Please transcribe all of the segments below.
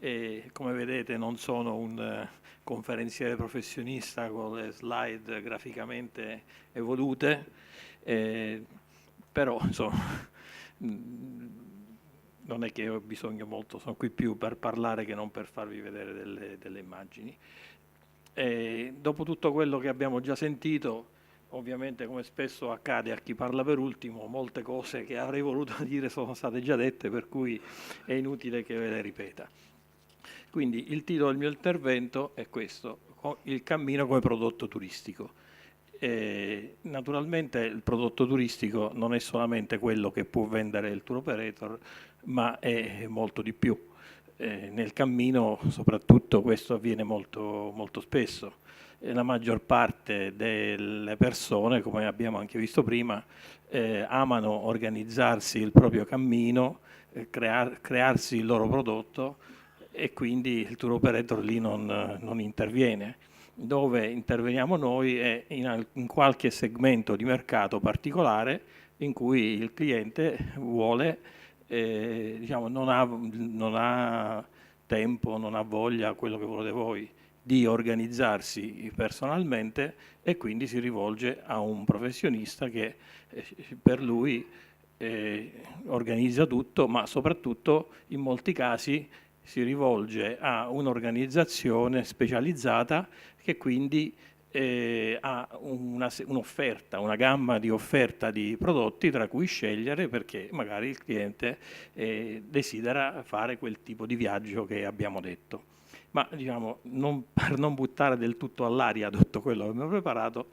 e come vedete non sono un conferenziere professionista con le slide graficamente evolute, però insomma non è che ho bisogno molto, sono qui più per parlare che non per farvi vedere delle immagini. Dopo tutto quello che abbiamo già sentito, ovviamente come spesso accade a chi parla per ultimo, molte cose che avrei voluto dire sono state già dette, per cui è inutile che ve le ripeta. Quindi il titolo del mio intervento è questo: il cammino come prodotto turistico. Naturalmente il prodotto turistico non è solamente quello che può vendere il tour operator, ma è molto di più. Nel cammino soprattutto questo avviene molto, molto spesso. La maggior parte delle persone, come abbiamo anche visto prima, amano organizzarsi il proprio cammino, crearsi il loro prodotto, e quindi il tour operator lì non interviene. Dove interveniamo noi è in qualche segmento di mercato particolare in cui il cliente vuole, diciamo, non ha tempo, non ha voglia, quello che volete voi, di organizzarsi personalmente, e quindi si rivolge a un professionista che per lui organizza tutto, ma soprattutto in molti casi si rivolge a un'organizzazione specializzata che quindi ha un'offerta, una gamma di offerta di prodotti tra cui scegliere, perché magari il cliente desidera fare quel tipo di viaggio che abbiamo detto. Ma diciamo, per non buttare del tutto all'aria tutto quello che abbiamo preparato,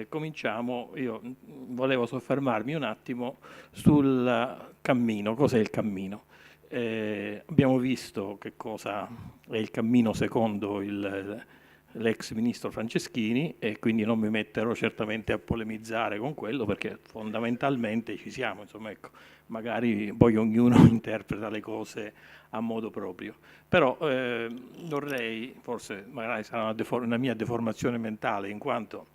cominciamo. Io volevo soffermarmi un attimo sul cammino. Cos'è il cammino? Abbiamo visto che cosa è il cammino secondo l'ex ministro Franceschini, e quindi non mi metterò certamente a polemizzare con quello, perché fondamentalmente ci siamo, insomma, ecco, magari poi ognuno interpreta le cose a modo proprio. Però vorrei, forse magari sarà una mia deformazione mentale, in quanto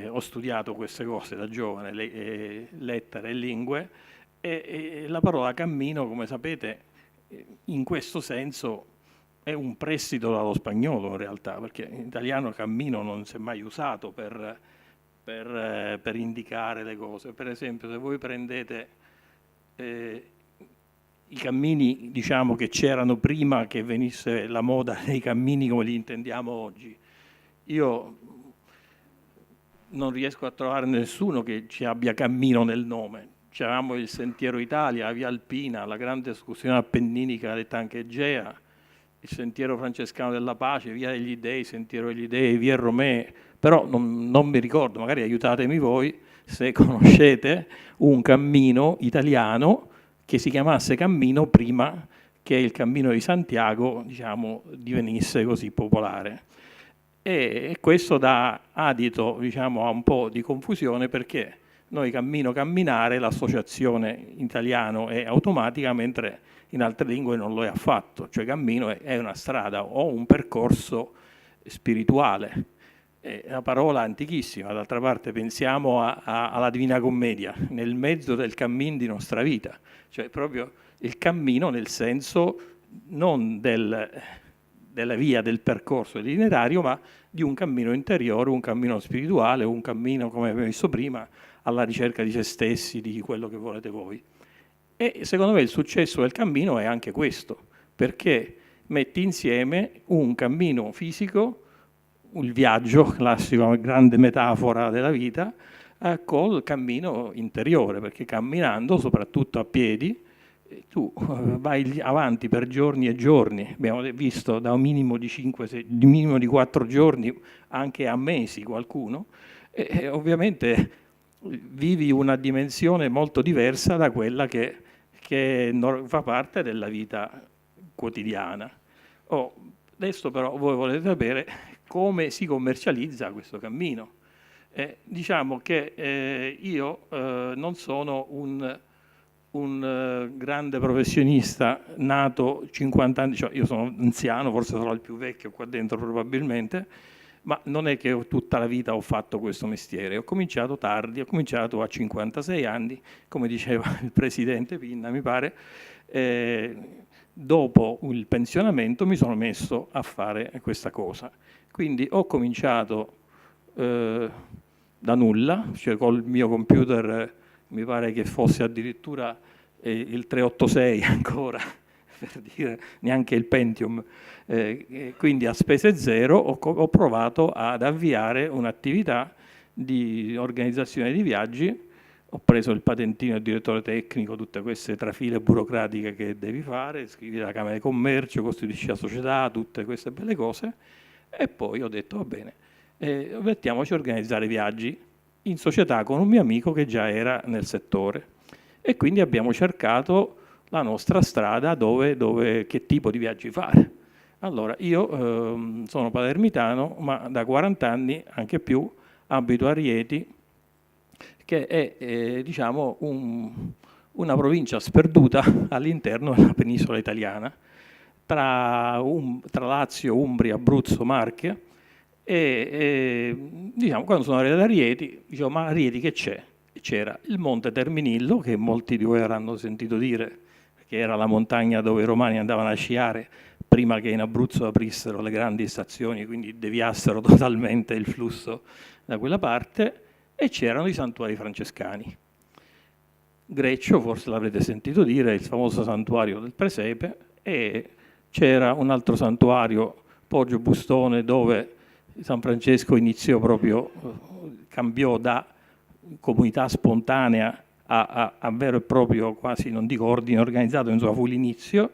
ho studiato queste cose da giovane, lettere e lingue, e la parola cammino, come sapete, in questo senso è un prestito dallo spagnolo in realtà, perché in italiano cammino non si è mai usato per indicare le cose. Per esempio, se voi prendete i cammini, diciamo, che c'erano prima che venisse la moda dei cammini come li intendiamo oggi, io non riesco a trovare nessuno che ci abbia cammino nel nome. C'avevamo il Sentiero Italia, la Via Alpina, la grande escursione appenninica detta anche Egea, il Sentiero Francescano della Pace, Via degli Dei, Sentiero degli Dei, Via Romee, però non mi ricordo, magari aiutatemi voi se conoscete un cammino italiano che si chiamasse cammino prima che il Cammino di Santiago, diciamo, divenisse così popolare. E questo dà adito, diciamo, a un po' di confusione, perché noi cammino, camminare, l'associazione in italiano è automatica, mentre in altre lingue non lo è affatto. Cioè cammino è una strada o un percorso spirituale. È una parola antichissima. D'altra parte pensiamo alla Divina Commedia, nel mezzo del cammin di nostra vita. Cioè proprio il cammino nel senso non della via, del percorso dell'itinerario, ma di un cammino interiore, un cammino spirituale, un cammino, come abbiamo visto prima, alla ricerca di se stessi, di quello che volete voi. E secondo me il successo del cammino è anche questo, perché metti insieme un cammino fisico, il viaggio, classico, grande metafora della vita, col cammino interiore, perché camminando, soprattutto a piedi, tu vai avanti per giorni e giorni. Abbiamo visto da un minimo di 5, minimo di 4 giorni, anche a mesi qualcuno, e ovviamente vivi una dimensione molto diversa da quella che fa parte della vita quotidiana. Adesso però voi volete sapere come si commercializza questo cammino. Diciamo che io non sono un grande professionista nato 50 anni, cioè io sono anziano, forse sarò il più vecchio qua dentro probabilmente, ma non è che tutta la vita ho fatto questo mestiere. Ho cominciato tardi, ho cominciato a 56 anni, come diceva il presidente Pinna, mi pare, dopo il pensionamento mi sono messo a fare questa cosa. Quindi ho cominciato da nulla, cioè col mio computer mi pare che fosse addirittura il 386 ancora, per dire, neanche il Pentium, quindi a spese zero ho provato ad avviare un'attività di organizzazione di viaggi. Ho preso il patentino di direttore tecnico, tutte queste trafile burocratiche che devi fare, scrivi la Camera di Commercio, costituisci la società, tutte queste belle cose, e poi ho detto va bene, mettiamoci a organizzare viaggi in società con un mio amico che già era nel settore, e quindi abbiamo cercato la nostra strada che tipo di viaggi fare. Allora, io sono palermitano, ma da 40 anni, anche più, abito a Rieti, che è diciamo una provincia sperduta all'interno della penisola italiana, tra Lazio, Umbria, Abruzzo, Marche, e diciamo, quando sono arrivato a Rieti, dicevo, ma a Rieti che c'è? C'era il Monte Terminillo, che molti di voi avranno sentito dire, che era la montagna dove i romani andavano a sciare prima che in Abruzzo aprissero le grandi stazioni, quindi deviassero totalmente il flusso da quella parte, e c'erano i santuari francescani. Greccio, forse l'avrete sentito dire, il famoso santuario del Presepe, e c'era un altro santuario, Poggio Bustone, dove San Francesco iniziò proprio, cambiò da comunità spontanea a vero e proprio, quasi non dico ordine organizzato, insomma fu l'inizio.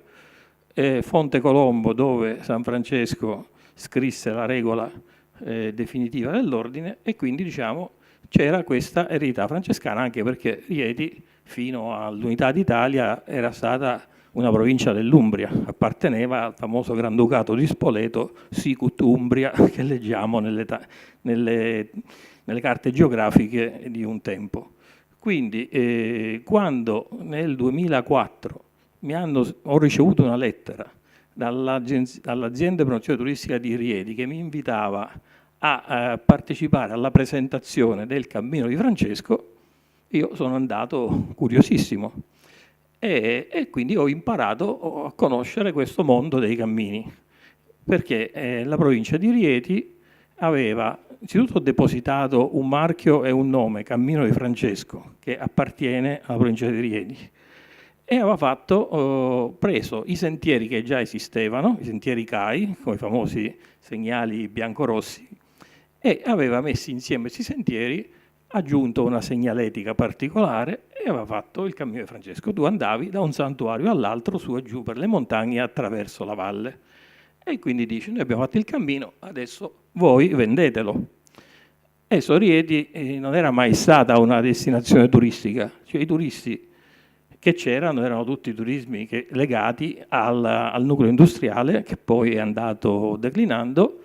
Fonte Colombo, dove San Francesco scrisse la regola definitiva dell'ordine, e quindi diciamo c'era questa eredità francescana, anche perché Rieti fino all'unità d'Italia era stata una provincia dell'Umbria, apparteneva al famoso Granducato di Spoleto, Sicut Umbria, che leggiamo nelle carte geografiche di un tempo. Quindi quando nel 2004 ho ricevuto una lettera dall'azienda di promozione turistica di Rieti che mi invitava a partecipare alla presentazione del Cammino di Francesco, io sono andato curiosissimo e quindi ho imparato a conoscere questo mondo dei cammini, perché la provincia di Rieti aveva innanzitutto depositato un marchio e un nome, Cammino di Francesco, che appartiene alla provincia di Rieti, e aveva preso i sentieri che già esistevano, i sentieri CAI, come i famosi segnali biancorossi, e aveva messo insieme questi sentieri, aggiunto una segnaletica particolare, e aveva fatto il Cammino di Francesco. Tu andavi da un santuario all'altro, su e giù per le montagne, attraverso la valle. E quindi dice, noi abbiamo fatto il cammino, adesso voi vendetelo. E Rieti non era mai stata una destinazione turistica, cioè i turisti che c'erano erano tutti turismi legati al nucleo industriale, che poi è andato declinando,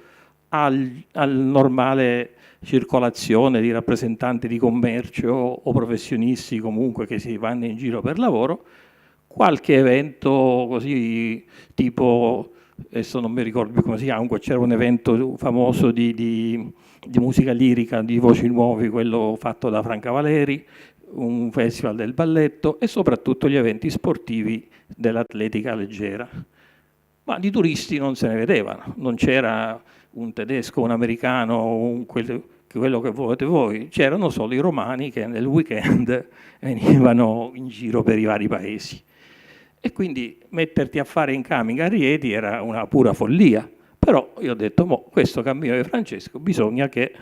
al normale circolazione di rappresentanti di commercio o professionisti comunque che si vanno in giro per lavoro, qualche evento così tipo, adesso non mi ricordo più come si chiama, comunque c'era un evento famoso di musica lirica, di Voci Nuovi, quello fatto da Franca Valeri, un festival del balletto e soprattutto gli eventi sportivi dell'atletica leggera. Ma di turisti non se ne vedevano, non c'era un tedesco, un americano, quello che volete voi, c'erano solo i romani che nel weekend venivano in giro per i vari paesi. E quindi metterti a fare incoming a Rieti era una pura follia. Però io ho detto, questo Cammino di Francesco bisogna che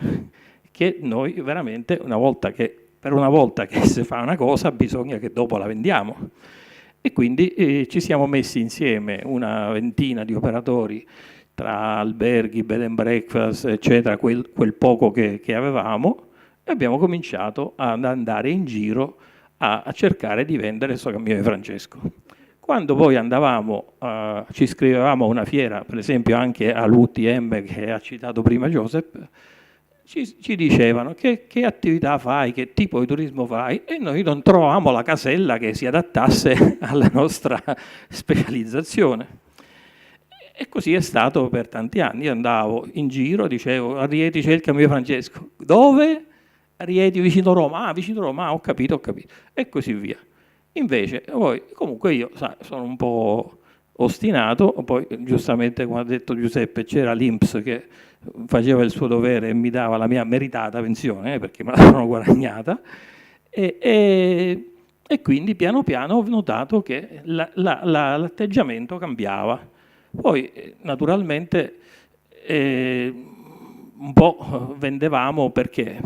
noi veramente, per una volta che si fa una cosa, bisogna che dopo la vendiamo. E quindi ci siamo messi insieme una ventina di operatori tra alberghi, bed and breakfast, eccetera, quel poco che avevamo, e abbiamo cominciato ad andare in giro a cercare di vendere questo Cammino di Francesco. Quando poi ci iscrivevamo a una fiera, per esempio anche all'UTM che ha citato prima Joseph, ci dicevano che attività fai, che tipo di turismo fai, e noi non trovavamo la casella che si adattasse alla nostra specializzazione. E così è stato per tanti anni. Io andavo in giro, dicevo, a Rieti c'è il Cammino di Francesco. Dove? A Rieti, vicino Roma. Ah, vicino Roma, ho capito. E così via. Invece, poi, comunque io, sono un po' ostinato, poi giustamente come ha detto Giuseppe c'era l'INPS che faceva il suo dovere e mi dava la mia meritata pensione, perché me la sono guadagnata, e quindi piano piano ho notato che l'atteggiamento cambiava. Poi naturalmente un po' vendevamo perché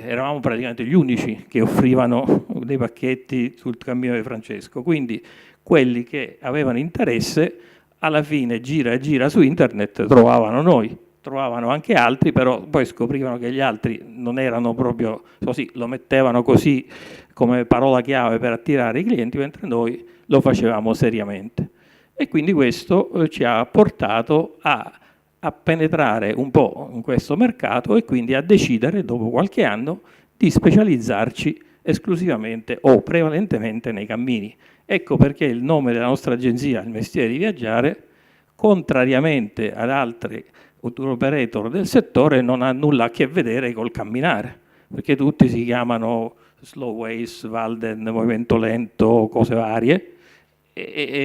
eravamo praticamente gli unici che offrivano dei pacchetti sul cammino di Francesco, quindi quelli che avevano interesse alla fine gira e gira su internet trovavano noi, trovavano anche altri, però poi scoprivano che gli altri non erano proprio così, lo mettevano così come parola chiave per attirare i clienti, mentre noi lo facevamo seriamente. E quindi questo ci ha portato a penetrare un po' in questo mercato e quindi a decidere dopo qualche anno di specializzarci esclusivamente o prevalentemente nei cammini. Ecco perché il nome della nostra agenzia, Il Mestiere di Viaggiare, contrariamente ad altri tour operator del settore, non ha nulla a che vedere col camminare, perché tutti si chiamano slow ways, Walden, movimento lento, cose varie,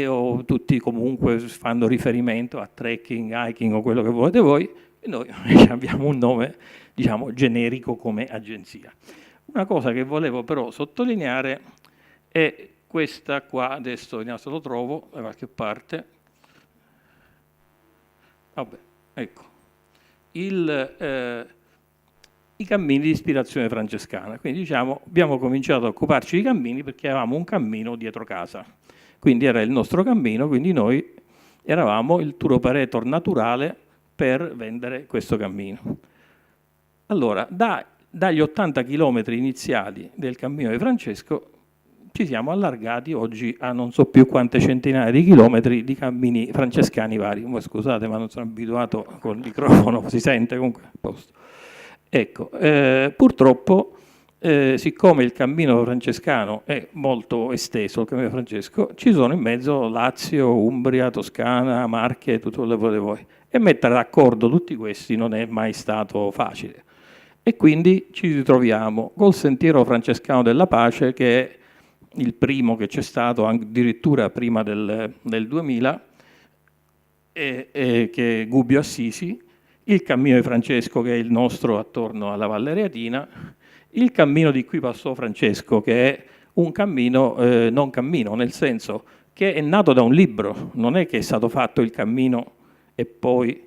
o tutti comunque fanno riferimento a trekking, hiking o quello che volete voi, e noi abbiamo un nome, diciamo, generico come agenzia. Una cosa che volevo però sottolineare è questa qua, adesso vediamo se lo trovo da qualche parte. Vabbè, ecco. I cammini di ispirazione francescana. Quindi diciamo, abbiamo cominciato a occuparci di cammini perché avevamo un cammino dietro casa. Quindi era il nostro cammino, quindi noi eravamo il tour operator naturale per vendere questo cammino. Allora, dagli 80 km iniziali del cammino di Francesco ci siamo allargati oggi a non so più quante centinaia di chilometri di cammini francescani vari. Scusate, ma non sono abituato col microfono, si sente comunque a posto. Ecco, purtroppo, siccome il cammino francescano è molto esteso, il cammino di Francesco, ci sono in mezzo Lazio, Umbria, Toscana, Marche, tutto quello che volete voi. E mettere d'accordo tutti questi non è mai stato facile. E quindi ci ritroviamo col Sentiero Francescano della Pace, che è il primo che c'è stato addirittura prima del 2000, che è Gubbio Assisi, il cammino di Francesco che è il nostro attorno alla Valle Reatina, il cammino di cui passò Francesco che è un cammino, non cammino, nel senso che è nato da un libro, non è che è stato fatto il cammino e poi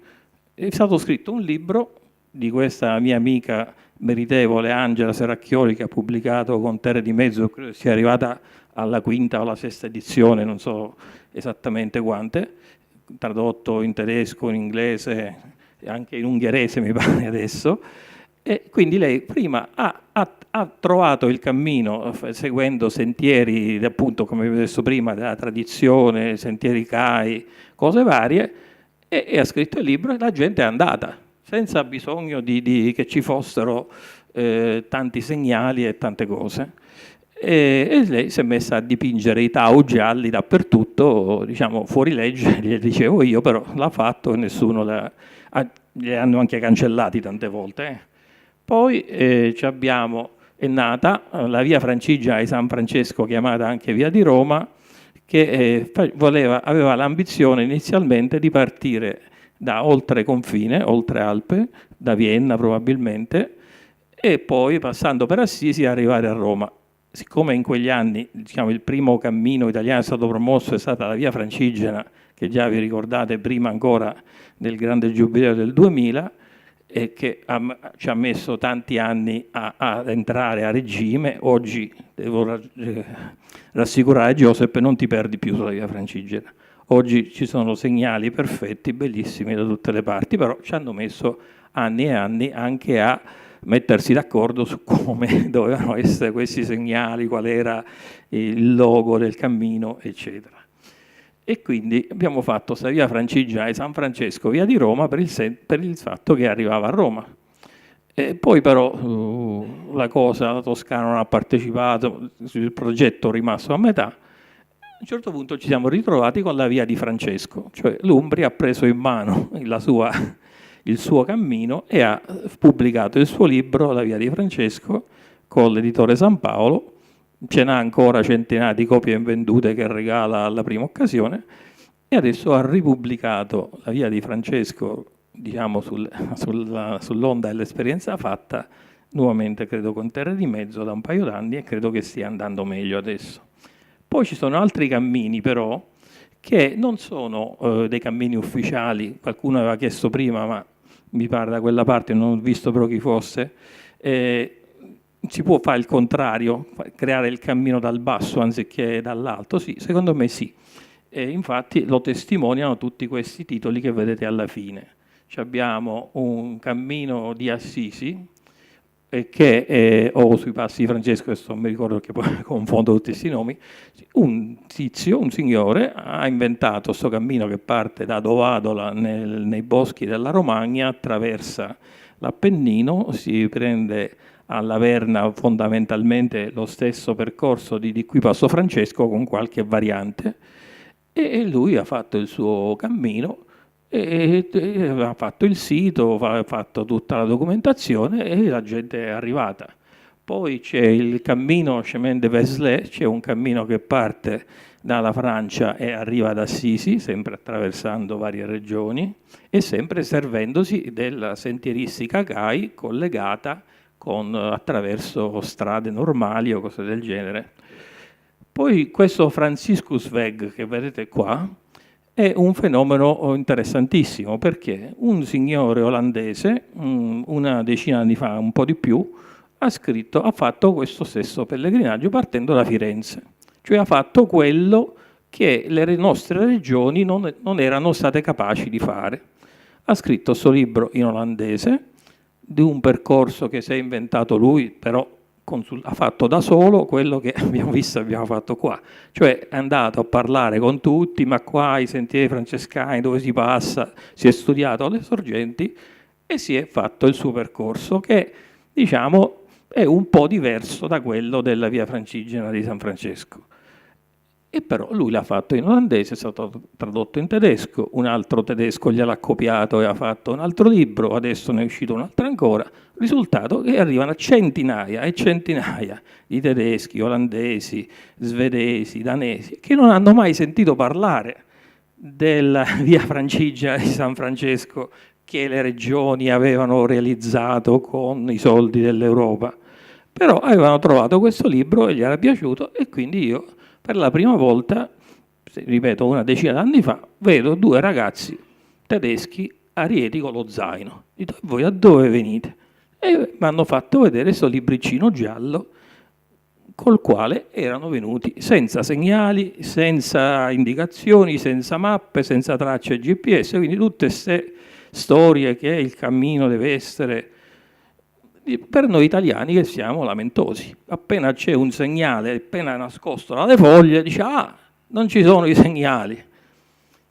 è stato scritto un libro di questa mia amica meritevole Angela Serracchioli, che ha pubblicato con Terre di Mezzo, credo sia arrivata alla quinta o alla sesta edizione, non so esattamente quante, tradotto in tedesco, in inglese, anche in ungherese mi pare adesso. E quindi lei prima ha trovato il cammino seguendo sentieri, appunto come vi ho detto prima, della tradizione, sentieri CAI, cose varie, e ha scritto il libro e la gente è andata senza bisogno che ci fossero tanti segnali e tante cose. E lei si è messa a dipingere i Tau gialli dappertutto, diciamo fuori legge, gli dicevo io, però l'ha fatto e nessuno li hanno anche cancellati tante volte. Poi è nata la via Francigena di San Francesco, chiamata anche via di Roma, che aveva l'ambizione inizialmente di partire da oltre confine, oltre Alpe, da Vienna probabilmente, e poi passando per Assisi arrivare a Roma. Siccome in quegli anni, diciamo, il primo cammino italiano è stato promosso è stata la via Francigena, che già vi ricordate prima ancora del grande giubileo del 2000, e che ci ha messo tanti anni ad entrare a regime. Oggi devo rassicurare Giuseppe, non ti perdi più sulla via Francigena. Oggi ci sono segnali perfetti, bellissimi da tutte le parti, però ci hanno messo anni e anni anche a mettersi d'accordo su come dovevano essere questi segnali, qual era il logo del cammino, eccetera. E quindi abbiamo fatto questa via Francigena di San Francesco, via di Roma, per il fatto che arrivava a Roma. E poi però la Toscana non ha partecipato, il progetto è rimasto a metà. A un certo punto ci siamo ritrovati con la via di Francesco, cioè l'Umbria ha preso in mano il suo cammino e ha pubblicato il suo libro, La via di Francesco, con l'editore San Paolo. Ce n'ha ancora centinaia di copie invendute che regala alla prima occasione, e adesso ha ripubblicato La via di Francesco, diciamo sull'onda dell'esperienza fatta, nuovamente credo con Terre di Mezzo da un paio d'anni, e credo che stia andando meglio adesso. Poi ci sono altri cammini però che non sono dei cammini ufficiali, qualcuno aveva chiesto prima, ma mi pare da quella parte non ho visto però chi fosse, si può fare il contrario, creare il cammino dal basso anziché dall'alto? Sì, secondo me sì. E infatti lo testimoniano tutti questi titoli che vedete alla fine. Abbiamo un cammino di Assisi, che o sui passi di Francesco, adesso non mi ricordo che poi confondo tutti questi nomi, un tizio, un signore, ha inventato questo cammino che parte da Dovadola nei boschi della Romagna, attraversa l'Appennino, si prende alla Verna fondamentalmente lo stesso percorso di qui Passo Francesco con qualche variante, e lui ha fatto il suo cammino, e ha fatto il sito, ha fatto tutta la documentazione e la gente è arrivata. Poi c'è il cammino Chemin de Vézelay, c'è un cammino che parte dalla Francia e arriva ad Assisi, sempre attraversando varie regioni e sempre servendosi della sentieristica CAI collegata attraverso strade normali o cose del genere. Poi questo Franciscusweg che vedete qua è un fenomeno interessantissimo, perché un signore olandese, una decina di anni fa, un po' di più, ha fatto questo stesso pellegrinaggio partendo da Firenze. Cioè ha fatto quello che le nostre regioni non erano state capaci di fare. Ha scritto questo libro in olandese, di un percorso che si è inventato lui, però ha fatto da solo quello che abbiamo visto, abbiamo fatto qua, cioè è andato a parlare con tutti, ma qua i sentieri francescani dove si passa, si è studiato le sorgenti e si è fatto il suo percorso che, diciamo, è un po' diverso da quello della via Francigena di San Francesco. E però lui l'ha fatto in olandese, è stato tradotto in tedesco, un altro tedesco gliel'ha copiato e ha fatto un altro libro, adesso ne è uscito un altro ancora. Risultato che arrivano a centinaia e centinaia di tedeschi, olandesi, svedesi, danesi, che non hanno mai sentito parlare della via Francigena di San Francesco che le regioni avevano realizzato con i soldi dell'Europa. Però avevano trovato questo libro e gli era piaciuto, e quindi io per la prima volta, ripeto una decina d'anni fa, vedo due ragazzi tedeschi a Rieti con lo zaino. Dico: voi da dove venite? E mi hanno fatto vedere questo libricino giallo col quale erano venuti, senza segnali, senza indicazioni, senza mappe, senza tracce GPS, quindi tutte queste storie che il cammino deve essere, per noi italiani che siamo lamentosi. Appena c'è un segnale, appena nascosto dalle foglie, dice: ah, non ci sono i segnali.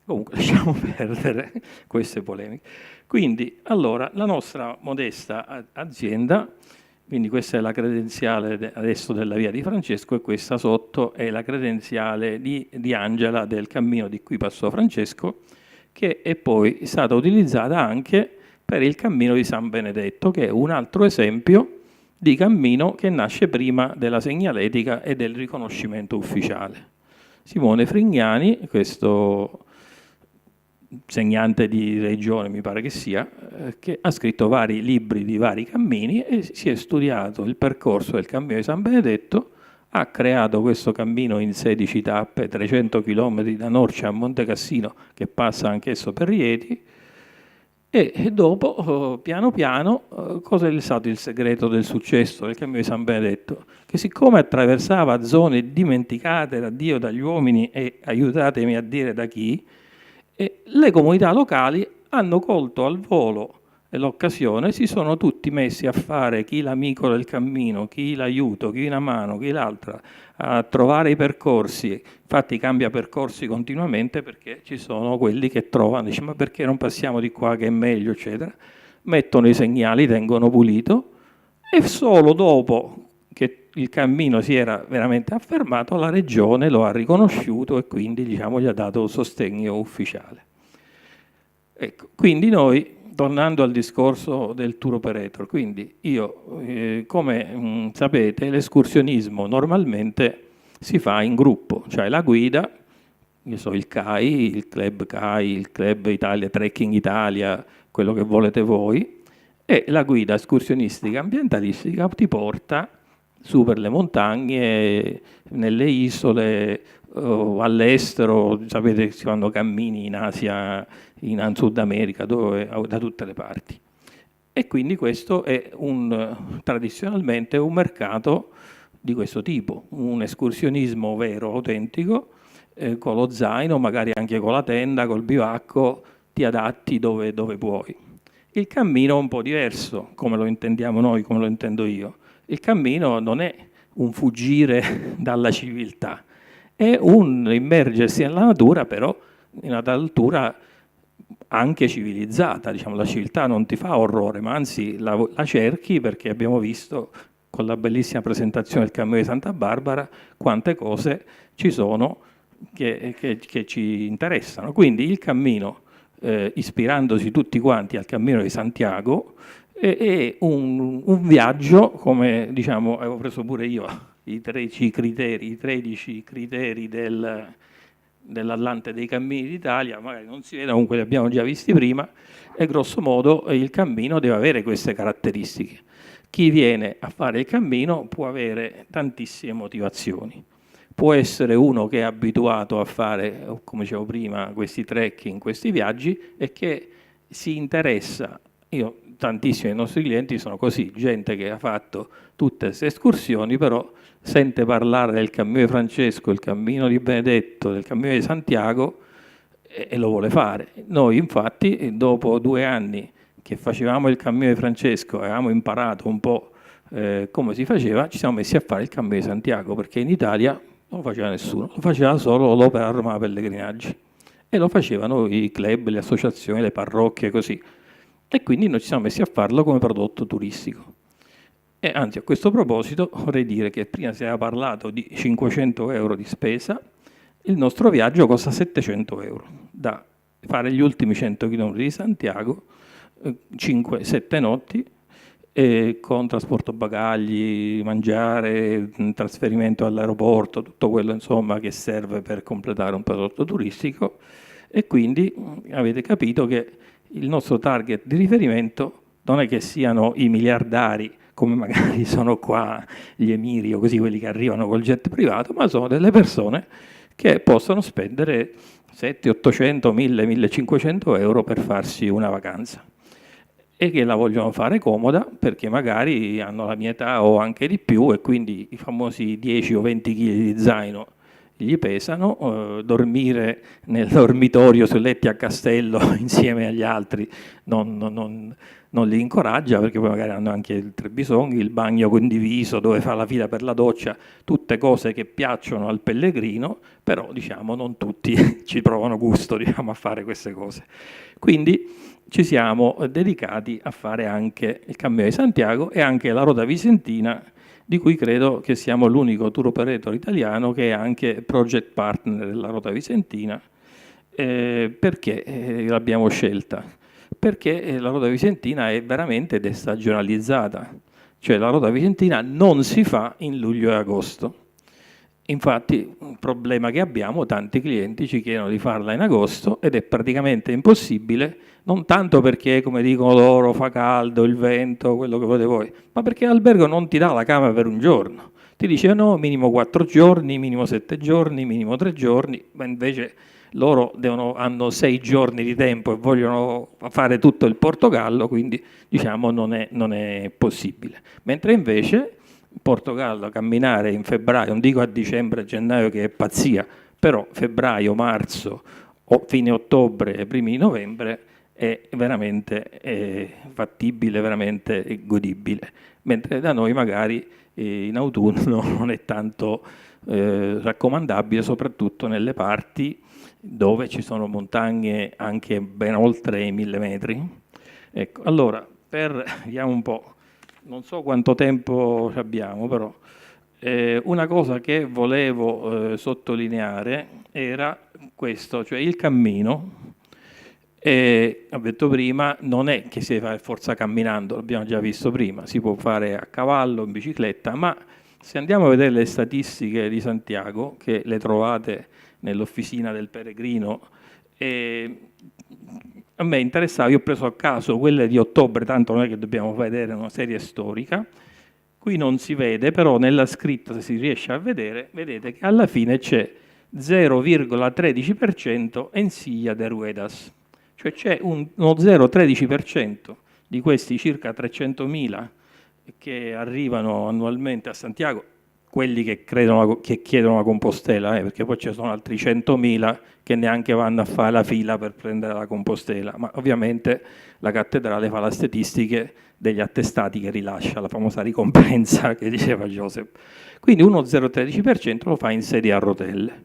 Comunque lasciamo perdere queste polemiche. Quindi, allora, la nostra modesta azienda, quindi questa è la credenziale adesso della via di Francesco, e questa sotto è la credenziale di Angela del cammino di qui Passo Francesco, che è poi stata utilizzata anche per il cammino di San Benedetto, che è un altro esempio di cammino che nasce prima della segnaletica e del riconoscimento ufficiale. Simone Frignani, questo segnante di regione mi pare che sia, che ha scritto vari libri di vari cammini e si è studiato il percorso del cammino di San Benedetto, ha creato questo cammino in 16 tappe, 300 km da Norcia a Monte Cassino, che passa anch'esso per Rieti, e dopo, piano piano, cosa è stato il segreto del successo del cammino di San Benedetto? Che siccome attraversava zone dimenticate da Dio, dagli uomini e, aiutatemi a dire da chi, le comunità locali hanno colto al volo l'occasione, si sono tutti messi a fare, chi l'amico del cammino, chi l'aiuto, chi una mano, chi l'altra, a trovare i percorsi. Infatti cambia percorsi continuamente, perché ci sono quelli che trovano, dice: ma perché non passiamo di qua che è meglio, eccetera. Mettono i segnali, tengono pulito, e solo dopo che il cammino si era veramente affermato, la regione lo ha riconosciuto e quindi, diciamo, gli ha dato un sostegno ufficiale. Ecco, quindi noi, tornando al discorso del tour operator, quindi io, come sapete, l'escursionismo normalmente si fa in gruppo, cioè la guida io so, il CAI, il Club Italia, Trekking Italia, quello che volete voi, e la guida escursionistica ambientalistica ti porta su per le montagne, nelle isole, all'estero, sapete quando cammini in Asia, in Sud America, da tutte le parti. E quindi questo è tradizionalmente un mercato di questo tipo, un escursionismo vero, autentico, con lo zaino, magari anche con la tenda, col bivacco, ti adatti dove puoi. Il cammino è un po' diverso, come lo intendiamo noi, come lo intendo io. Il cammino non è un fuggire dalla civiltà, è un immergersi nella natura, però in una natura anche civilizzata. Diciamo, la civiltà non ti fa orrore, ma anzi la cerchi, perché abbiamo visto con la bellissima presentazione del Cammino di Santa Barbara quante cose ci sono che ci interessano. Quindi il cammino, ispirandosi tutti quanti al Cammino di Santiago, è un viaggio, come diciamo, avevo preso pure io i 13 criteri dell'Atlante dei Cammini d'Italia, magari non si vede, comunque li abbiamo già visti prima, e grosso modo il cammino deve avere queste caratteristiche. Chi viene a fare il cammino può avere tantissime motivazioni. Può essere uno che è abituato a fare, come dicevo prima, questi trekking, questi viaggi, e che si interessa. Tantissimi dei nostri clienti sono così, gente che ha fatto tutte queste escursioni, però sente parlare del Cammino di Francesco, del Cammino di Benedetto, del Cammino di Santiago e lo vuole fare. Noi infatti, dopo 2 anni che facevamo il Cammino di Francesco, avevamo imparato un po' come si faceva, ci siamo messi a fare il Cammino di Santiago, perché in Italia non lo faceva nessuno, lo faceva solo l'Opera Roma Pellegrinaggi, e lo facevano i club, le associazioni, le parrocchie, così. E quindi noi ci siamo messi a farlo come prodotto turistico. E anzi, a questo proposito vorrei dire che prima si era parlato di 500 euro di spesa, il nostro viaggio costa 700 euro, da fare gli ultimi 100 km di Santiago, 5-7 notti, con trasporto bagagli, mangiare, trasferimento all'aeroporto, tutto quello insomma che serve per completare un prodotto turistico. E quindi avete capito che il nostro target di riferimento non è che siano i miliardari, come magari sono qua gli emiri o così, quelli che arrivano col jet privato, ma sono delle persone che possono spendere 700, 800, 1000, 1500 euro per farsi una vacanza, e che la vogliono fare comoda, perché magari hanno la mia età o anche di più, e quindi i famosi 10 o 20 kg di zaino gli pesano, dormire nel dormitorio su letti a castello insieme agli altri non li incoraggia, perché poi magari hanno anche il trebisogni, il bagno condiviso dove fa la fila per la doccia, tutte cose che piacciono al pellegrino, però diciamo non tutti ci provano gusto, diciamo, a fare queste cose. Quindi ci siamo dedicati a fare anche il Cammino di Santiago e anche la Rota Vicentina, di cui credo che siamo l'unico tour operator italiano che è anche project partner della Rota Vicentina. Perché l'abbiamo scelta? Perché la Rota Vicentina è veramente destagionalizzata, cioè la Rota Vicentina non si fa in luglio e agosto. Infatti, un problema che abbiamo, tanti clienti ci chiedono di farla in agosto ed è praticamente impossibile, non tanto perché, come dicono loro, fa caldo, il vento, quello che volete voi, ma perché l'albergo non ti dà la camera per un giorno. Ti dice no, minimo 4 giorni, minimo 7 giorni, minimo 3 giorni, ma invece loro hanno 6 giorni di tempo e vogliono fare tutto il Portogallo, quindi diciamo non è possibile. Mentre invece in Portogallo camminare in febbraio, non dico a dicembre, gennaio che è pazzia, però febbraio, marzo, o fine ottobre e primi di novembre è veramente fattibile, veramente godibile. Mentre da noi magari in autunno non è tanto raccomandabile, soprattutto nelle parti dove ci sono montagne anche ben oltre i 1000 metri. Ecco, allora, vediamo un po'. Non so quanto tempo abbiamo, però una cosa che volevo sottolineare era questo, cioè il cammino. Ho detto prima, non è che si fa forza camminando, l'abbiamo già visto prima, si può fare a cavallo, in bicicletta, ma Se andiamo a vedere le statistiche di Santiago, che le trovate nell'officina del Peregrino, a me interessava, io ho preso a caso quelle di ottobre, tanto non è che dobbiamo vedere una serie storica. Qui non si vede, però nella scritta, se si riesce a vedere, vedete che alla fine c'è 0,13% Encilla de Ruedas, cioè c'è uno 0,13% di questi circa 300.000 che arrivano annualmente a Santiago, quelli che chiedono la Compostela, perché poi ci sono altri 100.000 che neanche vanno a fare la fila per prendere la Compostela, ma ovviamente la cattedrale fa le statistiche degli attestati che rilascia, la famosa ricompensa che diceva Joseph. Quindi uno 0,13% lo fa in sedia a rotelle.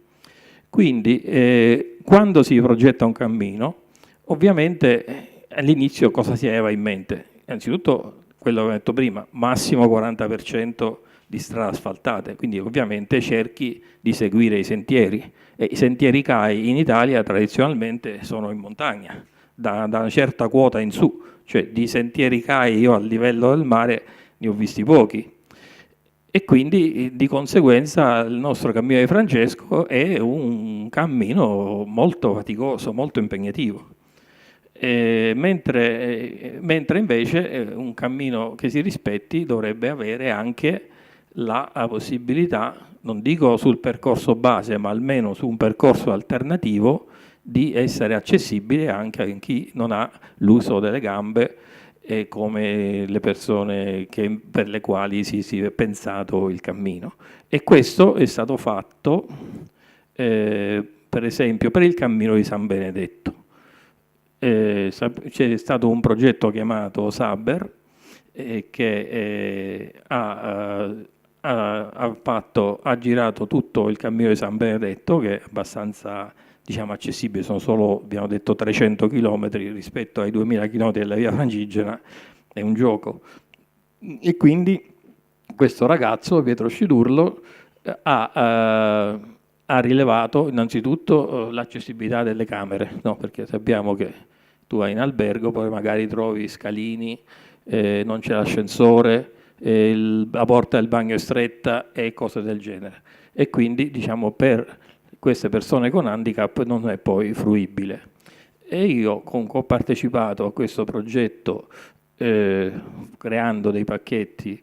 Quindi quando si progetta un cammino, ovviamente all'inizio cosa si aveva in mente? Innanzitutto quello che ho detto prima, massimo 40% di strade asfaltate, quindi ovviamente cerchi di seguire i sentieri, e i sentieri CAI in Italia tradizionalmente sono in montagna, da una certa quota in su, cioè di sentieri CAI io a livello del mare ne ho visti pochi, e quindi di conseguenza il nostro cammino di Francesco è un cammino molto faticoso, molto impegnativo. Mentre invece un cammino che si rispetti dovrebbe avere anche la possibilità, non dico sul percorso base, ma almeno su un percorso alternativo, di essere accessibile anche a chi non ha l'uso delle gambe, come le persone per le quali si è pensato il cammino. E questo è stato fatto, per esempio, per il cammino di San Benedetto. C'è stato un progetto chiamato Saber che ha girato tutto il cammino di San Benedetto, che è abbastanza, diciamo, accessibile, sono solo, abbiamo detto, 300 km rispetto ai 2000 km della via Francigena, è un gioco. E quindi questo ragazzo, Pietro Scidurlo, ha rilevato innanzitutto l'accessibilità delle camere, no? Perché sappiamo che tu vai in albergo, poi magari trovi scalini, non c'è l'ascensore, la porta del bagno è stretta e cose del genere. E quindi, diciamo, per queste persone con handicap non è poi fruibile. E io comunque ho partecipato a questo progetto creando dei pacchetti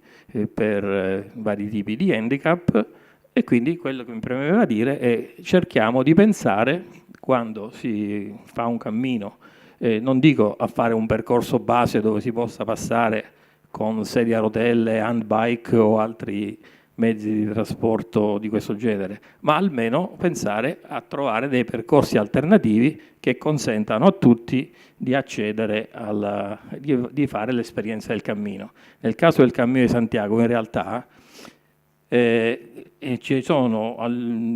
per vari tipi di handicap, e quindi quello che mi premeva dire è: cerchiamo di pensare, quando si fa un cammino, non dico a fare un percorso base dove si possa passare con sedia a rotelle, handbike o altri mezzi di trasporto di questo genere, ma almeno pensare a trovare dei percorsi alternativi che consentano a tutti di accedere di fare l'esperienza del cammino. Nel caso del cammino di Santiago, in realtà, ci sono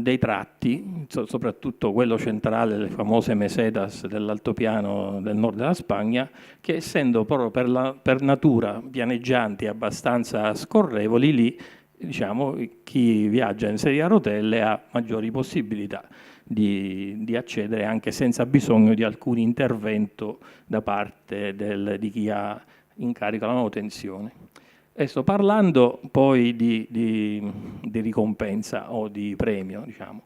dei tratti, soprattutto quello centrale, le famose mesetas dell'altopiano del nord della Spagna, che essendo proprio per natura pianeggianti e abbastanza scorrevoli, lì, diciamo, chi viaggia in sedia a rotelle ha maggiori possibilità di accedere anche senza bisogno di alcun intervento da parte di chi ha in carico la manutenzione. Adesso, parlando poi di ricompensa o di premio, diciamo,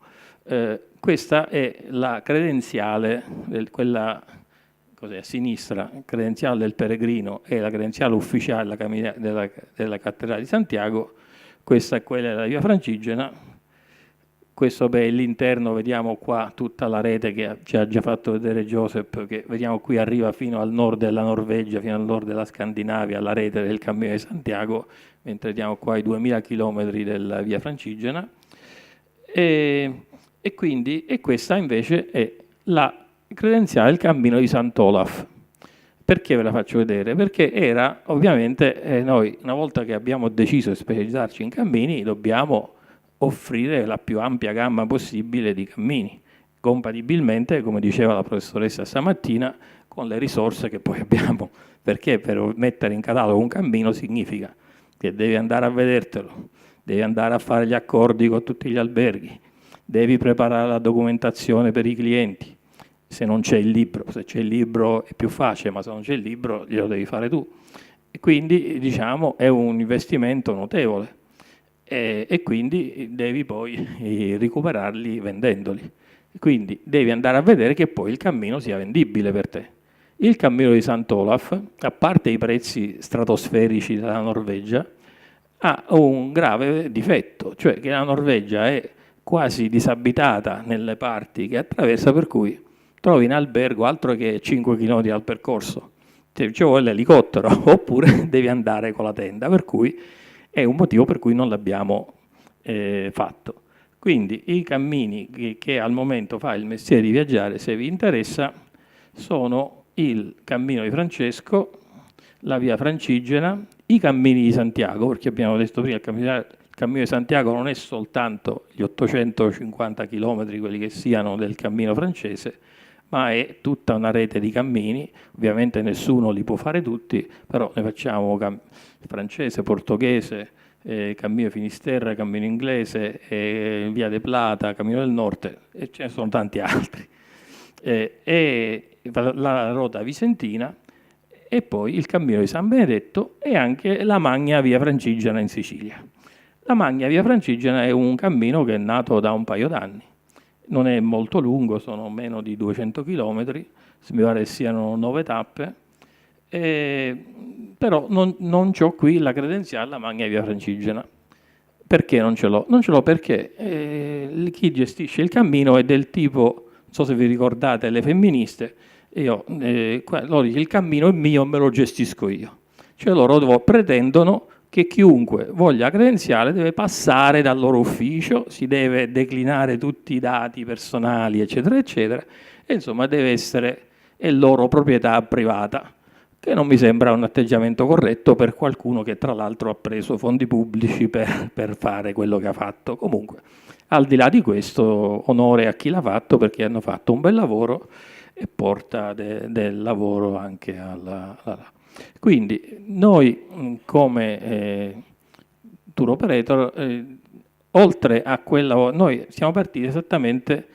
questa è la credenziale, quella a sinistra, credenziale del Peregrino, e la credenziale ufficiale della Cattedrale di Santiago. Questa è quella della via Francigena. Questo è l'interno, vediamo qua tutta la rete che ci ha già fatto vedere Joseph, che vediamo qui arriva fino al nord della Norvegia, fino al nord della Scandinavia, la rete del Cammino di Santiago, mentre vediamo qua i 2000 km della via Francigena. E questa invece è la credenziale del Cammino di Sant'Olaf. Perché ve la faccio vedere? Perché era, ovviamente, noi una volta che abbiamo deciso di specializzarci in cammini, dobbiamo offrire la più ampia gamma possibile di cammini, compatibilmente, come diceva la professoressa stamattina, con le risorse che poi abbiamo, perché per mettere in catalogo un cammino significa che devi andare a vedertelo, devi andare a fare gli accordi con tutti gli alberghi, devi preparare la documentazione per i clienti. Se non c'è il libro, se c'è il libro è più facile, ma se non c'è il libro glielo devi fare tu. E quindi, diciamo, è un investimento notevole. e quindi devi poi recuperarli vendendoli. Quindi devi andare a vedere che poi il cammino sia vendibile per te. Il cammino di Sant'Olaf, a parte i prezzi stratosferici della Norvegia, ha un grave difetto, cioè che la Norvegia è quasi disabitata nelle parti che attraversa, per cui trovi in albergo altro che 5 km al percorso, ci vuole l'elicottero oppure devi andare con la tenda, per cui è un motivo per cui non l'abbiamo fatto. Quindi i cammini che al momento fa il mestiere di viaggiare, se vi interessa, sono il cammino di Francesco, la via Francigena, i cammini di Santiago, perché abbiamo detto prima il cammino di Santiago non è soltanto gli 850 km, quelli che siano del cammino francese, ma è tutta una rete di cammini. Ovviamente nessuno li può fare tutti, però ne facciamo francese, portoghese, cammino Finisterra, cammino inglese, via de Plata, cammino del Nord, e ce ne sono tanti altri. E la Rota Vicentina, e poi il cammino di San Benedetto e anche la Magna Via Francigena in Sicilia. La Magna Via Francigena è un cammino che è nato da un paio d'anni. Non è molto lungo, sono meno di 200 km, mi pare che siano 9 tappe, però non ho qui la credenziale alla Magna Via Francigena. Perché non ce l'ho? Non ce l'ho perché chi gestisce il cammino è del tipo, non so se vi ricordate, le femministe, loro dicono il cammino è mio, me lo gestisco io. Cioè loro pretendono che chiunque voglia credenziale deve passare dal loro ufficio, si deve declinare tutti i dati personali, eccetera, eccetera, e insomma deve essere loro proprietà privata, che non mi sembra un atteggiamento corretto per qualcuno che tra l'altro ha preso fondi pubblici per fare quello che ha fatto. Comunque, al di là di questo, onore a chi l'ha fatto, perché hanno fatto un bel lavoro e porta del lavoro anche alla. Quindi noi come tour operator, oltre a quel lavoro, noi siamo partiti esattamente,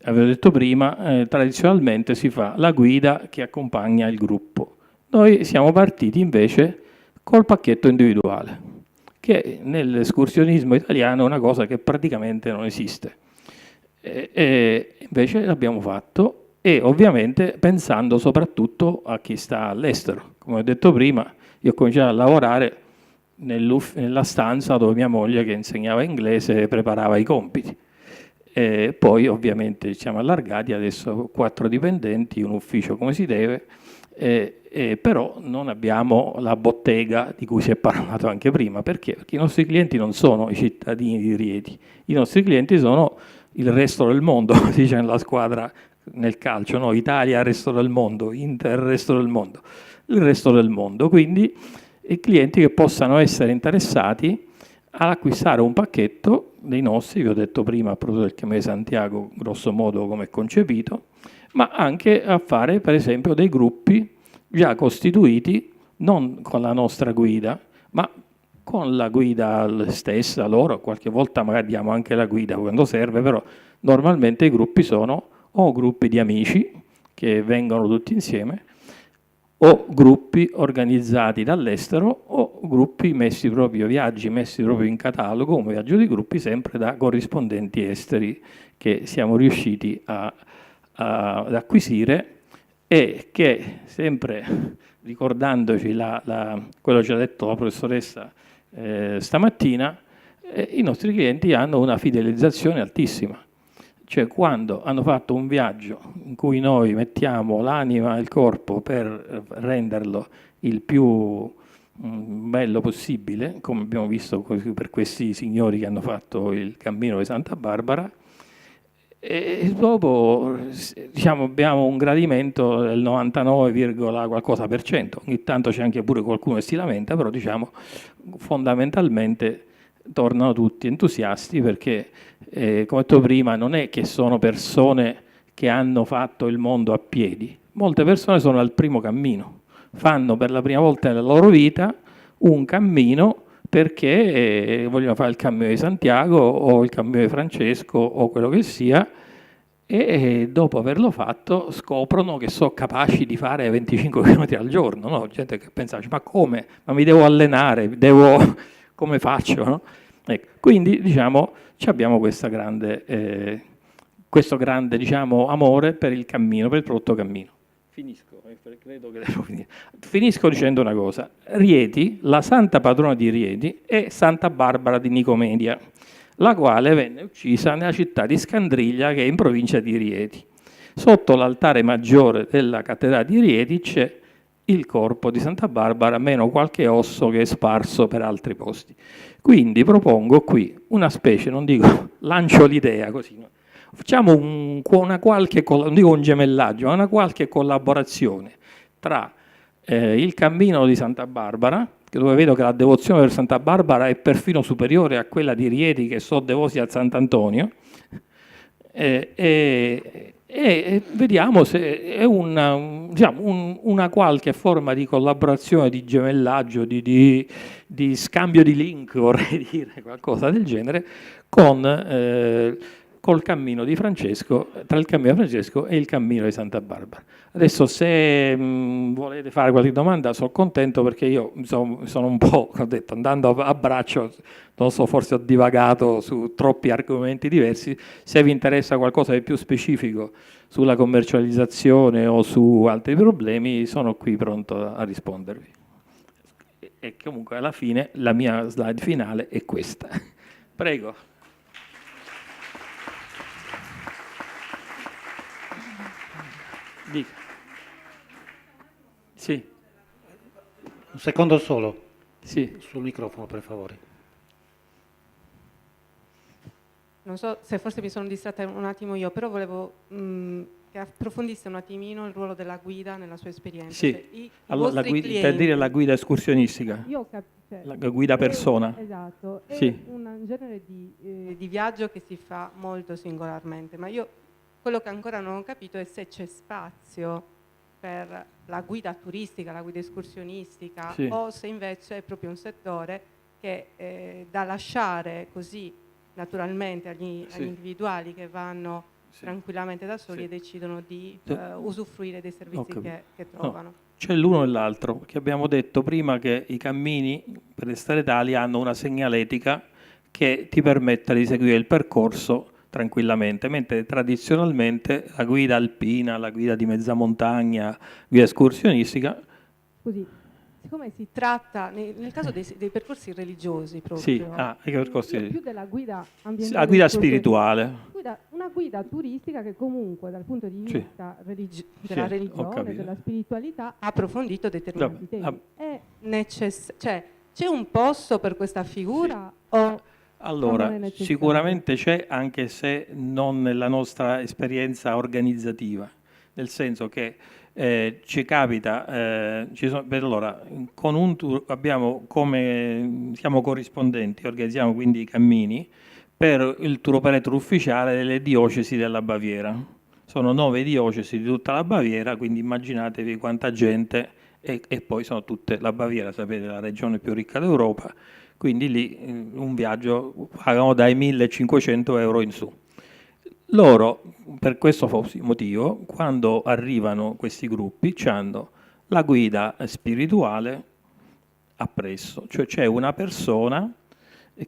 avevo detto prima, tradizionalmente si fa la guida che accompagna il gruppo. Noi siamo partiti invece col pacchetto individuale, che nell'escursionismo italiano è una cosa che praticamente non esiste. E invece l'abbiamo fatto, e ovviamente pensando soprattutto a chi sta all'estero. Come ho detto prima, io ho cominciato a lavorare nella stanza dove mia moglie, che insegnava inglese, preparava i compiti. E poi ovviamente ci siamo allargati, adesso 4 dipendenti, un ufficio come si deve, però non abbiamo la bottega di cui si è parlato anche prima. Perché? Perché i nostri clienti non sono i cittadini di Rieti, i nostri clienti sono il resto del mondo, si dice nella squadra nel calcio, no? Italia, resto del mondo, Inter, resto del mondo, il resto del mondo. Quindi i clienti che possano essere interessati ad acquistare un pacchetto dei nostri, vi ho detto prima, proprio del Cammino di Santiago, grosso modo come è concepito, ma anche a fare per esempio dei gruppi già costituiti, non con la nostra guida, ma con la guida stessa loro. Qualche volta magari diamo anche la guida quando serve, però normalmente i gruppi sono o gruppi di amici che vengono tutti insieme, o gruppi organizzati dall'estero, o gruppi messi proprio, viaggi messi proprio in catalogo, come viaggio di gruppi, sempre da corrispondenti esteri che siamo riusciti ad acquisire, e che, sempre ricordandoci quello che ci ha detto la professoressa stamattina, i nostri clienti hanno una fidelizzazione altissima. Cioè quando hanno fatto un viaggio in cui noi mettiamo l'anima e il corpo per renderlo il più bello possibile, come abbiamo visto per questi signori che hanno fatto il cammino di Santa Barbara, e dopo diciamo, abbiamo un gradimento del 99, qualcosa per cento. Ogni tanto c'è anche pure qualcuno che si lamenta, però diciamo fondamentalmente tornano tutti entusiasti, perché come ho detto prima, non è che sono persone che hanno fatto il mondo a piedi. Molte persone sono al primo cammino, fanno per la prima volta nella loro vita un cammino perché vogliono fare il cammino di Santiago o il cammino di Francesco o quello che sia, e dopo averlo fatto scoprono che sono capaci di fare 25 km al giorno, no? Gente che pensa, ma come? Ma mi devo allenare, come faccio? No? Ecco, quindi diciamo abbiamo questo grande diciamo, amore per il cammino, per il prodotto cammino. Finisco, credo che devo finire. Finisco dicendo una cosa. Rieti, la santa patrona di Rieti è Santa Barbara di Nicomedia, la quale venne uccisa nella città di Scandriglia, che è in provincia di Rieti. Sotto l'altare maggiore della cattedrale di Rieti c'è il corpo di Santa Barbara, meno qualche osso che è sparso per altri posti. Quindi propongo qui una specie, non dico, lancio l'idea così, no? Facciamo una qualche, non dico un gemellaggio, ma una qualche collaborazione tra il cammino di Santa Barbara, dove vedo che la devozione per Santa Barbara è perfino superiore a quella di Rieti, che sono devosi a Sant'Antonio, e vediamo se è una qualche forma di collaborazione, di gemellaggio, di scambio di link, vorrei dire, qualcosa del genere, col cammino di Francesco, tra il cammino di Francesco e il cammino di Santa Barbara. Adesso se volete fare qualche domanda sono contento, perché io sono un po', ho detto, andando a braccio, non so, forse ho divagato su troppi argomenti diversi. Se vi interessa qualcosa di più specifico sulla commercializzazione o su altri problemi, sono qui pronto a rispondervi. E comunque alla fine la mia slide finale è questa. Prego. Dica. Sì. Un secondo solo. Sì. Sul microfono, per favore. Non so se forse mi sono distratta un attimo io, però volevo che approfondisse un attimino il ruolo della guida nella sua esperienza. Sì, Cioè, allora, per dire la guida escursionistica, io la guida persona. Esatto, è sì. un genere di viaggio che si fa molto singolarmente, ma io quello che ancora non ho capito è se c'è spazio per la guida turistica, la guida escursionistica, sì. o se invece è proprio un settore che da lasciare così naturalmente agli individuali che vanno tranquillamente da soli e decidono di usufruire dei servizi che trovano. No, c'è l'uno e l'altro, che abbiamo detto prima, che i cammini per le strade tali hanno una segnaletica che ti permette di seguire il percorso tranquillamente, mentre tradizionalmente la guida alpina, la guida di mezza montagna, guida escursionistica. Scusi, siccome si tratta, nel caso dei percorsi religiosi proprio, sì, i percorsi più della guida ambientale, la guida spirituale, una guida turistica che comunque dal punto di vista della religione, della spiritualità, ha approfondito determinati temi. È cioè, c'è un posto per questa figura o... Allora, sicuramente c'è, anche se non nella nostra esperienza organizzativa, nel senso che ci capita, allora, con un tour abbiamo siamo corrispondenti, organizziamo quindi i cammini per il tour operator ufficiale delle diocesi della Baviera. Sono 9 diocesi di tutta la Baviera, quindi immaginatevi quanta gente, e poi sono tutte, la Baviera, sapete, la regione più ricca d'Europa, quindi lì un viaggio pagano dai 1.500 euro in su. Loro, per questo motivo, quando arrivano questi gruppi, hanno la guida spirituale appresso, cioè c'è una persona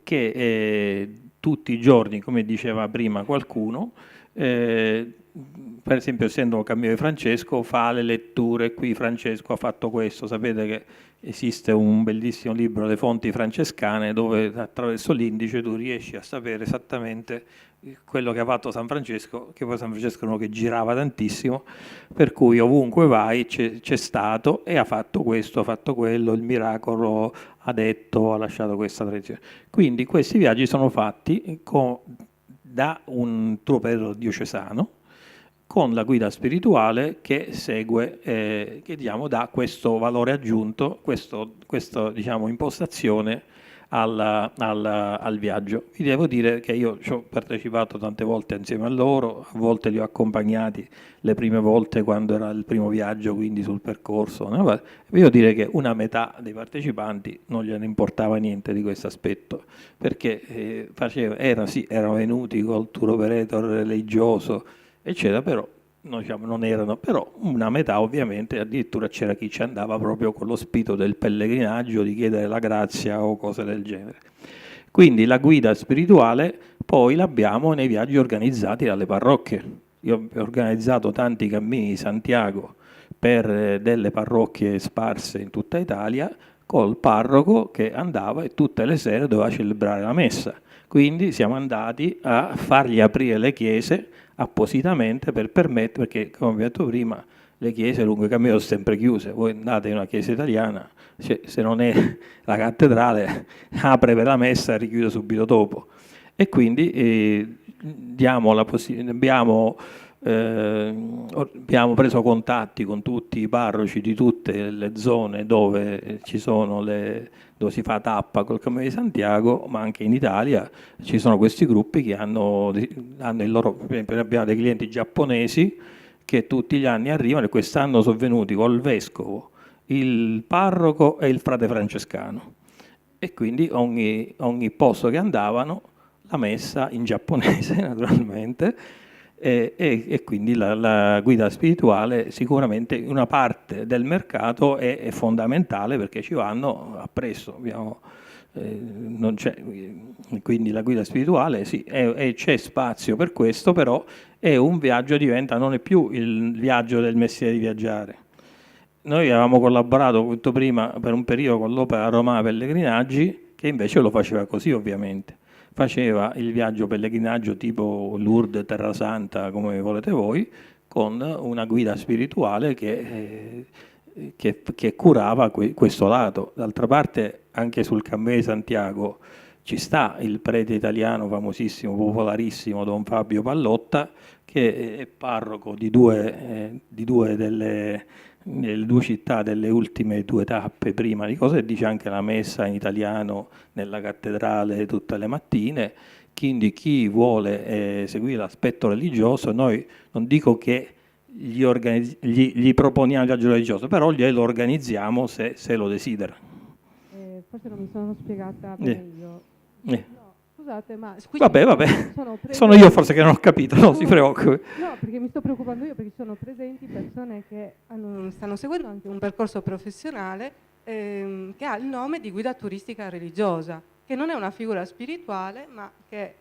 che tutti i giorni, come diceva prima qualcuno, per esempio essendo un cammino di Francesco, fa le letture, qui Francesco ha fatto questo, sapete che esiste un bellissimo libro, Le fonti francescane, dove attraverso l'indice tu riesci a sapere esattamente quello che ha fatto San Francesco, che poi San Francesco è uno che girava tantissimo, per cui ovunque vai c'è stato e ha fatto questo, ha fatto quello, il miracolo ha detto, ha lasciato questa tradizione. Quindi questi viaggi sono fatti da un tour operator diocesano, con la guida spirituale che segue, che dà questo valore aggiunto, questa diciamo, impostazione al viaggio. Vi devo dire che io ci ho partecipato tante volte insieme a loro, a volte li ho accompagnati le prime volte quando era il primo viaggio, quindi sul percorso. No? Vi devo dire che una metà dei partecipanti non gliene importava niente di questo aspetto, perché erano venuti col tour operator religioso, eccetera, però non erano, però una metà ovviamente, addirittura c'era chi ci andava proprio con lo spirito del pellegrinaggio, di chiedere la grazia o cose del genere. Quindi la guida spirituale poi l'abbiamo nei viaggi organizzati dalle parrocchie. Io ho organizzato tanti cammini di Santiago per delle parrocchie sparse in tutta Italia, col parroco che andava e tutte le sere doveva celebrare la messa. Quindi siamo andati a fargli aprire le chiese appositamente per permettere, perché come vi ho detto prima, le chiese lungo i cammini sono sempre chiuse. Voi andate in una chiesa italiana, se non è la cattedrale, apre per la messa e richiude subito dopo. E quindi abbiamo preso contatti con tutti i parroci di tutte le zone dove dove si fa tappa col Cammino di Santiago, ma anche in Italia ci sono questi gruppi che hanno il loro, per esempio abbiamo dei clienti giapponesi che tutti gli anni arrivano, e quest'anno sono venuti col vescovo, il parroco e il frate francescano, e quindi ogni posto che andavano la messa in giapponese naturalmente, e quindi la guida spirituale sicuramente una parte del mercato è fondamentale, perché ci vanno appresso. Non c'è, quindi la guida spirituale sì, c'è spazio per questo, però è un viaggio, non è più il viaggio del mestiere di viaggiare. Noi avevamo collaborato, come detto prima, per un periodo con l'Opera Romana Pellegrinaggi, che invece lo faceva così, ovviamente. Faceva il viaggio pellegrinaggio tipo Lourdes, Terrasanta, come volete voi, con una guida spirituale che curava questo lato. D'altra parte, anche sul Cammino di Santiago ci sta il prete italiano famosissimo, popolarissimo, Don Fabio Pallotta, che è parroco di due nelle due città delle ultime 2 tappe prima di cosa, e dice anche la messa in italiano nella cattedrale tutte le mattine. Quindi chi vuole seguire l'aspetto religioso, noi non dico che gli proponiamo il viaggio religioso, però glielo organizziamo se lo desidera. Forse non mi sono spiegata bene io. No, scusate, ma vabbè. Sono io forse che non ho capito, no, si preoccupi. No, perché mi sto preoccupando io, perché sono presenti persone che stanno seguendo anche un percorso professionale che ha il nome di guida turistica religiosa, che non è una figura spirituale, ma che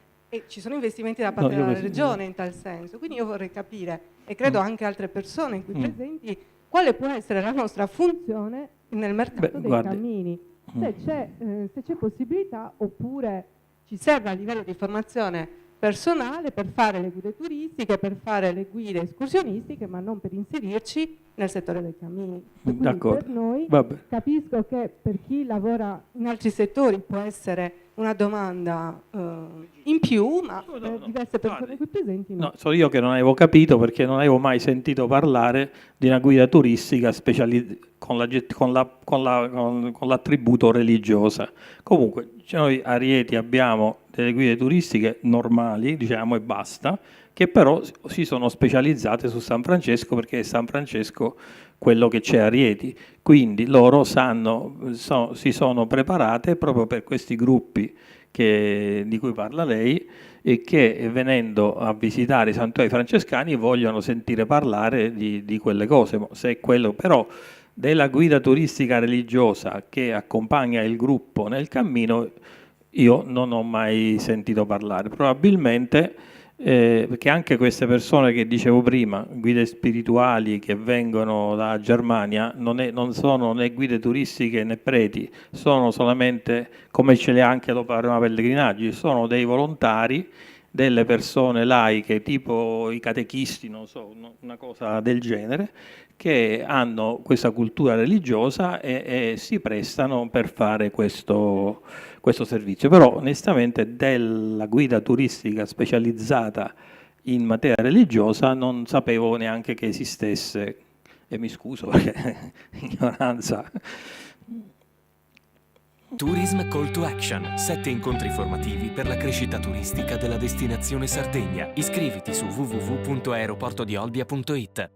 ci sono investimenti da parte della regione in tal senso. Quindi io vorrei capire, e credo anche altre persone qui presenti, quale può essere la nostra funzione nel mercato dei cammini. Se c'è possibilità, oppure ci serve a livello di formazione personale per fare le guide turistiche, per fare le guide escursionistiche, ma non per inserirci nel settore dei cammini. D'accordo. Per noi, capisco che per chi lavora in altri settori può essere una domanda in più, ma per diverse persone qui presenti no. No, sono io che non avevo capito, perché non avevo mai sentito parlare di una guida turistica con l'attributo religiosa. Comunque, noi a Rieti abbiamo delle guide turistiche normali, diciamo, e basta, che però si sono specializzate su San Francesco, perché è San Francesco quello che c'è a Rieti. Quindi loro si sono preparate proprio per questi gruppi di cui parla lei, e che venendo a visitare i santuari francescani vogliono sentire parlare di quelle cose. Se è quello, però, della guida turistica religiosa che accompagna il gruppo nel cammino, io non ho mai sentito parlare. Probabilmente perché anche queste persone che dicevo prima, guide spirituali che vengono da Germania, non sono né guide turistiche né preti, sono solamente, come ce le ha anche l'Opera Romana Pellegrinaggi, sono dei volontari, delle persone laiche, tipo i catechisti, non so, una cosa del genere, che hanno questa cultura religiosa e si prestano per fare questo servizio. Però onestamente della guida turistica specializzata in materia religiosa non sapevo neanche che esistesse, e mi scuso perché ignoranza. Tourism Call to Action, 7 incontri formativi per la crescita turistica della destinazione Sardegna. Iscriviti su www.aeroportodiolbia.it.